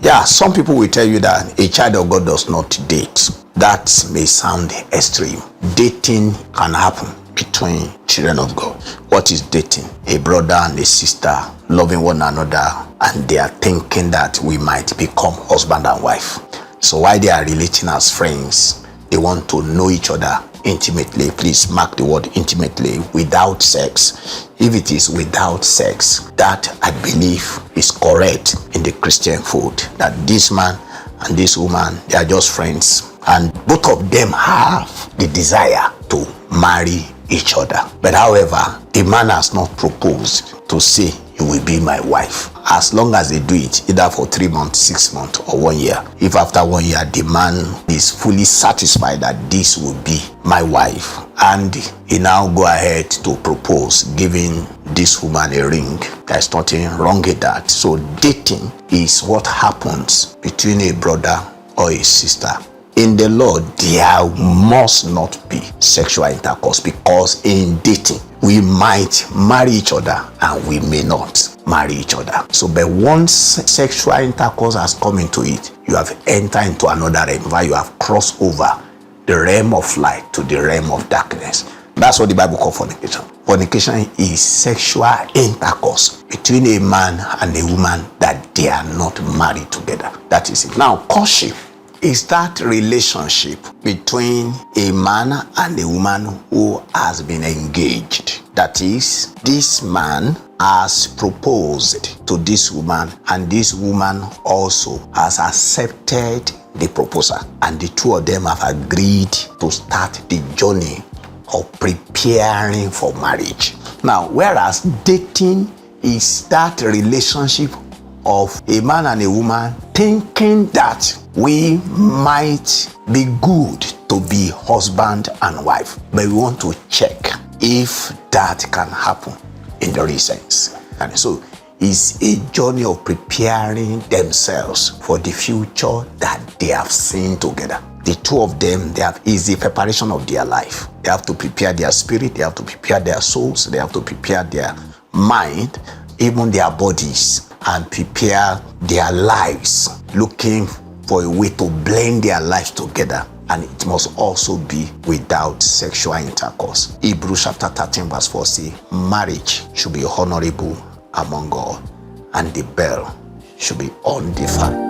Yeah, some people will tell you that a child of God does not date. That may sound extreme. Dating can happen between children of God. What is dating? A brother and a sister loving one another, and they are thinking that we might become husband and wife. So while they are relating as friends, they want to know each other intimately. Please mark the word intimately, without sex. If it is without sex, that I believe is correct in the Christian fold, that this man and this woman, they are just friends, and both of them have the desire to marry each other. But however, the man has not proposed to say, you will be my wife. As long as they do it, either for 3 months, 6 months, or 1 year. If after 1 year, the man is fully satisfied that this will be my wife, and he now go ahead to propose, giving this woman a ring, there's nothing wrong with that. So dating is what happens between a brother or a sister. In the Lord, there must not be sexual intercourse, because in dating, we might marry each other and we may not marry each other. So, but once sexual intercourse has come into it, you have entered into another realm, where you have crossed over the realm of light to the realm of darkness. That's what the Bible calls fornication. Fornication is sexual intercourse between a man and a woman that they are not married together. That is it. Now, courtship is that relationship between a man and a woman who has been engaged. That is, this man has proposed to this woman, and this woman also has accepted the proposal, and the two of them have agreed to start the journey of preparing for marriage. Now, whereas dating is that relationship of a man and a woman thinking that we might be good to be husband and wife, but we want to check if that can happen in the real sense. And so it's a journey of preparing themselves for the future that they have seen together. The two of them, is the preparation of their life. They have to prepare their spirit, they have to prepare their souls, they have to prepare their mind, even their bodies, and prepare their lives, looking for a way to blend their lives together. And it must also be without sexual intercourse. Hebrews chapter 13 verse 4 says, marriage should be honorable among all, and the bell should be undefiled.